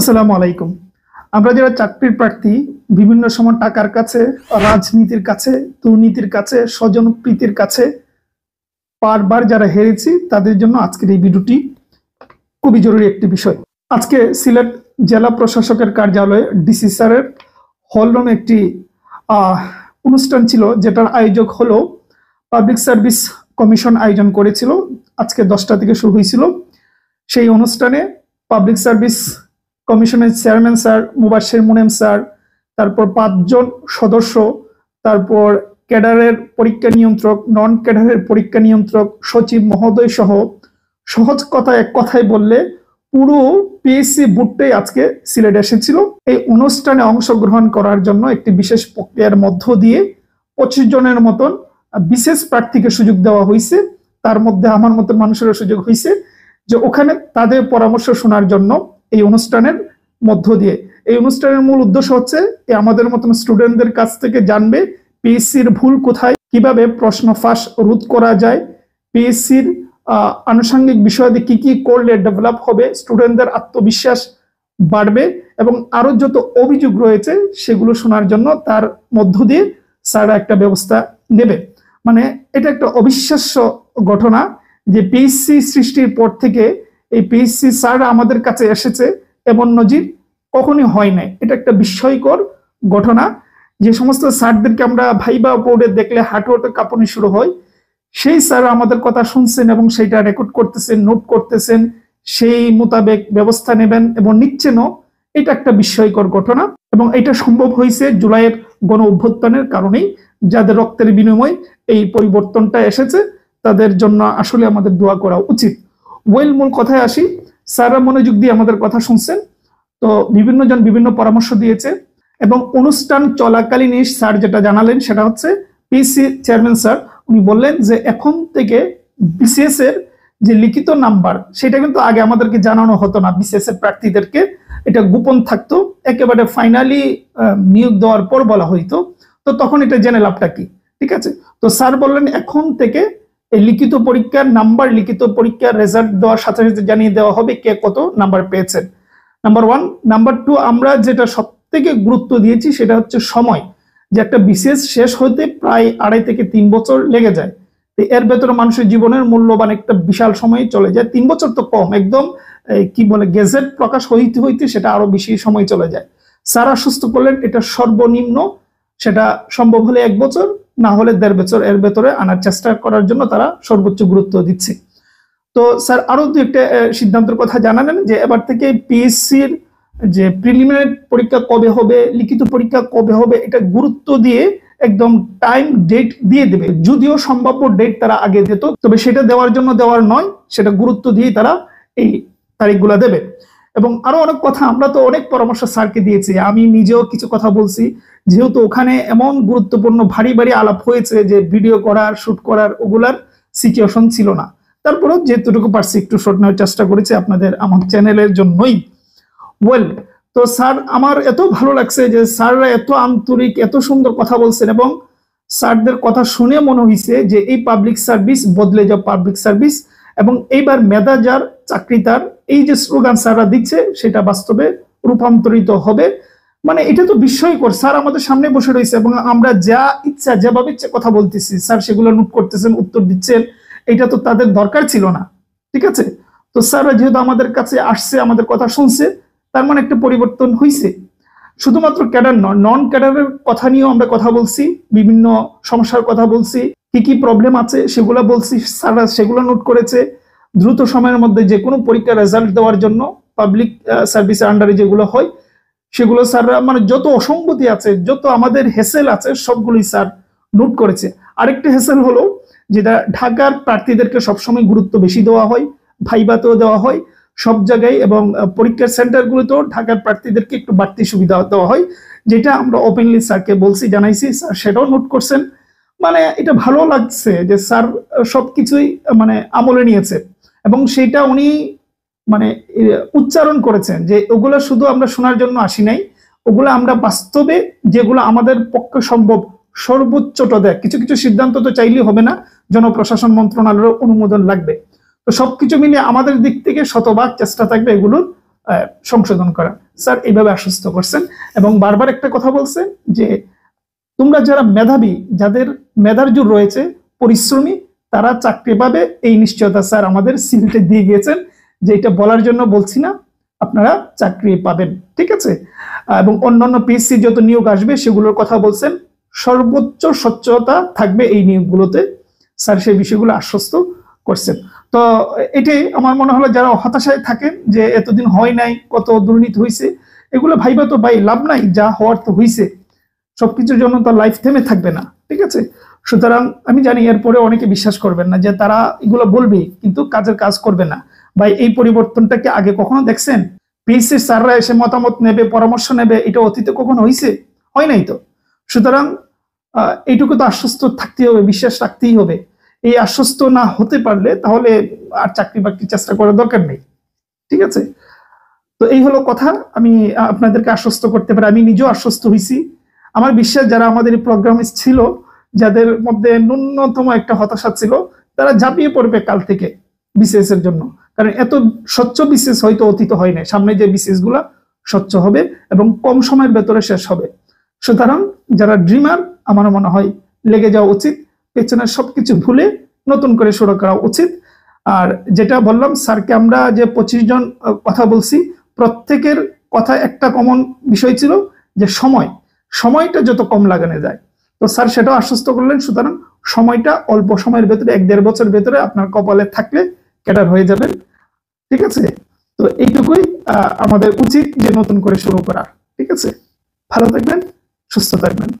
আসসালামু আলাইকুম। আমরা যারা চাকরির প্রার্থী বিভিন্ন সময় টাকার কাছে, রাজনীতির কাছে, দুর্নীতির কাছে, স্বজনপ্রীতির কাছে বারবার যারা হেরেছি তাদের জন্য আজকের এই ভিডিওটি খুবই জরুরি একটি বিষয়। আজকে সিলেট জেলা প্রশাসকের কার্যালয়ে ডিসি স্যারের হল রুমে একটি অনুষ্ঠান ছিল, যেটার আয়োজক হলো পাবলিক সার্ভিস কমিশন আয়োজন করেছিল। আজকে 10টা থেকে শুরু হয়েছিল। সেই অনুষ্ঠানে পাবলিক সার্ভিস কমিশনের চেয়ারম্যান স্যার মুবাশশির মুনেম স্যার, তারপর 5 জন সদস্য, তারপর ক্যাডারের পরীক্ষা নিয়ন্ত্রক, নন ক্যাডারের পরীক্ষা নিয়ন্ত্রক, সচিব মহোদয় সহ সহজ কথায় এক কথায় বললে পুরো পিএসসি বোর্ডটাই আজকে সিলেট এসেছিল। এই অনুষ্ঠানে অংশগ্রহণ করার জন্য একটি বিশেষ প্রক্রিয়ার মধ্য দিয়ে 25 জনের মতন বিশেষ প্রার্থীকে সুযোগ দেওয়া হয়েছে। তার মধ্যে আমার মতন মানুষেরও সুযোগ হয়েছে যে ওখানে তাদের পরামর্শ শোনার জন্য। এই অনুষ্ঠানের মধ্য দিয়ে এই অনুষ্ঠানের মূল উদ্দেশ্য হচ্ছে আমাদের মতন স্টুডেন্টদের কাছ থেকে জানবে পিএসসির ভুল কোথায়, কিভাবে প্রশ্ন ফাঁস রোধ করা যায়, পিএসসির আনুষঙ্গিক বিষয়াদি কি কি করলে ডেভেলপ হবে, স্টুডেন্টদের আত্মবিশ্বাস বাড়বে, এবং আরো যত অভিযোগ রয়েছে সেগুলো শোনার জন্য তার মধ্য দিয়ে স্যাররা একটা ব্যবস্থা নেবে। মানে এটা একটা অবিশ্বাস্য ঘটনা যে পিএসসি সৃষ্টির পর থেকে এই পিএসসি স্যাররা আমাদের কাছে এসেছে, এমন নজির কখনই হয় নাই। এটা একটা বিস্ময়কর ঘটনা। যে সমস্ত স্যারদেরকে আমরা ভাইবা বোর্ডে দেখলে হাঁটু হাঁটু কাঁপুনি শুরু হয়, সেই স্যার আমাদের কথা শুনছেন এবং সেইটা রেকর্ড করতেছেন, নোট করতেছেন, সেই মোতাবেক ব্যবস্থা নেবেন এবং নিচ্ছেনও। এটা একটা বিস্ময়কর ঘটনা এবং এটা সম্ভব হয়েছে জুলাইয়ের গণ অভ্যুত্থানের কারণেই। যাদের রক্তের বিনিময়ে এই পরিবর্তনটা এসেছে তাদের জন্য আসলে আমাদের দোয়া করা উচিত। মূল কথায় আসি, স্যাররা মনোযোগ দিয়ে আমাদের কথা শুনছেন। তো বিভিন্ন জন বিভিন্ন পরামর্শ দিয়েছে এবং অনুষ্ঠান চলাকালীন স্যার যেটা জানালেন সেটা হচ্ছে পিএসসি চেয়ারম্যান স্যার উনি বললেন যে এখন থেকে বিসিএস এর যে লিখিত নাম্বার সেটা কিন্তু আগে আমাদেরকে জানানো হতো না, বিসিএস এর প্রার্থীদেরকে এটা গোপন থাকতো, একেবারে ফাইনালি নিয়োগ দেওয়ার পর বলা হইতো। তো তখন এটা জেনে লাভটা কি? ঠিক আছে। তো স্যার বললেন এখন থেকে এই লিখিত পরীক্ষার নাম্বার, লিখিত পরীক্ষার রেজাল্ট দেওয়ার সাথে সাথে জানিয়ে দেওয়া হবে কে কত নাম্বার পেয়েছেন। নাম্বার 1। নাম্বার 2, আমরা যেটা সব থেকে গুরুত্ব দিয়েছি সেটা হচ্ছে সময়, যে একটা বিসিএস শেষ হতে প্রায় 2.5 থেকে 3 বছর লেগে যায়। এর ভেতরে মানুষের জীবনের মূল্যবান একটা বিশাল সময় চলে যায়। 3 বছর তো কম, একদম কি বলে গেজেট প্রকাশ হইতে হইতে সেটা আরো বেশি সময় চলে যায়। স্যার আশ্বস্ত করলেন এটা সর্বনিম্ন, সেটা সম্ভব হলে 1 বছর, না হলে 1.5 বছর এর ভেতরে আনার চেষ্টা করার জন্য তারা সর্বোচ্চ গুরুত্ব দিচ্ছে। তো স্যার আরো দু একটা সিদ্ধান্তের কথা জানালেন যে এবার থেকে পিএসসির যে প্রিলিমিনারি পরীক্ষা কবে হবে, লিখিত পরীক্ষা কবে হবে, এটা গুরুত্ব দিয়ে একদম টাইম ডেট দিয়ে দেবে। যদিও সম্ভাব্য ডেট তারা আগে দিত, তবে সেটা দেওয়ার জন্য দেওয়ার নয়, সেটা গুরুত্ব দিয়ে তারা এই তারিখগুলা দেবে। এবং আরো অনেক কথা, আমরা তো অনেক পরামর্শ স্যারকে দিয়েছি, আমি নিজেও কিছু কথা বলছি, যেহেতু ওখানে এমন গুরুত্বপূর্ণ ভারী ভারী আলাপ হয়েছে যে ভিডিও করার, শুট করার ওগুলার সিচুয়েশন ছিল না। তারপরেও যেটুকু পারছি একটু শর্ট নেওয়ার চেষ্টা করেছি আপনাদের আমার চ্যানেলের জন্যই। তো স্যার আমার এত ভালো লাগছে যে স্যাররা এত আন্তরিক, এত সুন্দর কথা বলছেন এবং স্যারদের কথা শুনে মনে হয়েছে যে এই পাবলিক সার্ভিস বদলে যাও পাবলিক সার্ভিস, এবং এইবার মেধা যার চাকরি তার, এই যে স্লোগান স্যাররা দিচ্ছে সেটা বাস্তবে রূপান্তরিত হবে। মানে এটা তো বিস্ময়কর। স্যার আমাদের সামনে বসে রয়েছে এবং আমরা যা ইচ্ছা যেভাবে ইচ্ছা কথা বলতেছি, স্যার সেগুলো নোট করতেছেন, উত্তর দিচ্ছেন। এটা তো তাদের দরকার ছিল না। ঠিক আছে। তো স্যাররা যেহেতু আমাদের কাছে আসছে, আমাদের কথা শুনছে, তার মানে একটা পরিবর্তন হয়েছে। শুধুমাত্র ক্যাডার নয়, নন ক্যাডারের কথা নিয়েও আমরা কথা বলছি, বিভিন্ন সমস্যার কথা বলছি, কি কি প্রবলেম আছে সেগুলো বলছি, স্যাররা সেগুলো নোট করেছে। দ্রুত সময়ের মধ্যে যে কোনো পরীক্ষার রেজাল্ট দেওয়ার জন্য পাবলিক সার্ভিসের আন্ডারে যেগুলো হয় সেগুলো স্যাররা, মানে যত অসঙ্গতি আছে, যত আমাদের হেসেল আছে সবগুলোই স্যার নোট করেছে। আরেকটা হেসেল হলো যেটা ঢাকার প্রার্থীদেরকে সবসময় গুরুত্ব বেশি দেওয়া হয়, ভাইভাতেও দেওয়া হয় সব জায়গায়, এবং পরীক্ষার সেন্টারগুলোতেও ঢাকার প্রার্থীদেরকে একটু বাড়তি সুবিধা দেওয়া হয়, যেটা আমরা ওপেনলি স্যারকে বলছি, জানাইছি, স্যার সেটাও নোট করছেন। মানে এটা ভালো লাগছে যে স্যার সবকিছুই মানে আমলে নিয়েছে এবং সেটা উনি মানে উচ্চারণ করেছেন যে ওগুলো শুধু আমরা শোনার জন্য আসি নাই, ওগুলো আমরা বাস্তবে যেগুলো আমাদের পক্ষে সম্ভব সর্বোচ্চটা দেয়। কিছু কিছু সিদ্ধান্ত তো চাইলেই হবে না, জনপ্রশাসন মন্ত্রণালয়ের অনুমোদন লাগবে। তো সবকিছু মিলিয়ে আমাদের দিক থেকে শতভাগ চেষ্টা থাকবে এগুলোর সংশোধন করা। স্যার এইভাবে আশ্বস্ত করছেন এবং বারবার একটা কথা বলছেন যে তোমরা যারা মেধাবী, যাদের মেধার জোর রয়েছে, পরিশ্রমী, তারা চাকরি পাবে, এই নিশ্চয়তা স্যার আমাদের সিভিতে দিয়ে গিয়েছেন, যে এটা বলার জন্য বলছি না, আপনারা চাকরি পাবেন। ঠিক আছে। এবং অন্যান্য পিএসসি যত নিয়োগ আসবে সেগুলোর কথা বলছেন, সর্বোচ্চ স্বচ্ছতা থাকবে এই নিয়োগগুলোতে। স্যার সেই বিষয়গুলো আশ্বস্ত করছেন। তো এটাই আমার মনে হলো, যারা হতাশায় থাকেন যে এতদিন হয় নাই, কত দুর্নীতি হয়েছে, এগুলো ভাইবা তো ভাই লাভ নাই, যা হওয়ার তো হয়েছে, সবকিছুর জন্য তো লাইফ থেমে থাকবে না। ঠিক আছে। সুতরাং আমি জানি এরপরে অনেকে বিশ্বাস করবেন না, যে তারা এগুলো বলবে কিন্তু কাজের কাজ করবে না। ভাই এই পরিবর্তনটা কি আগে কখনো দেখছেন? পিএসসির স্যাররা এসে মতামত নেবে, পরামর্শ নেবে, এটা অতীতে কখনো হয়েছে? হয় নাই তো। সুতরাং এইটুকু তো আশ্বস্ত থাকতেই হবে, বিশ্বাস রাখতেই হবে। এই আশ্বস্ত না হতে পারলে তাহলে আর চাকরি বাকরি চেষ্টা করার দরকার নেই। ঠিক আছে। তো এই হলো কথা। আমি আপনাদেরকে আশ্বস্ত করতে পারি, আমি নিজেও আশ্বস্ত হয়েছি। আমার বিশ্বাস যারা আমাদের এই প্রোগ্রামে ছিল, যাদের মধ্যে ন্যূনতম একটা হতাশা ছিল, তারা ঝাঁপিয়ে পড়বে কাল থেকে বিসিএস এর জন্য। কারণ এত স্বচ্ছ বিসিএস হয়তো অতীত হয় না, সামনে যে বিসিএস গুলা স্বচ্ছ হবে এবং কম সময়ের ভেতরে শেষ হবে। সুতরাং যারা ড্রিমার, আমার মনে হয় লেগে যাওয়া উচিত, পেছনের সবকিছু ভুলে নতুন করে শুরু করা উচিত। আর যেটা বললাম, স্যারকে আমরা যে 25 জন কথা বলছি, প্রত্যেকের কথা একটা কমন বিষয় ছিল যে সময়টা যত কম লাগানো যায়। তো স্যার সেটাও আশ্বস্ত করলেন। সুতরাং সময়টা অল্প সময়ের ভেতরে, 1-1.5 বছর ভেতরে আপনার কপালে থাকলে ক্যাডার হয়ে যাবেন। ঠিক আছে। তো এইটুকুই আমাদের উচিত, যে নতুন করে শুরু করা। ঠিক আছে। ভালো থাকবেন, সুস্থ থাকবেন।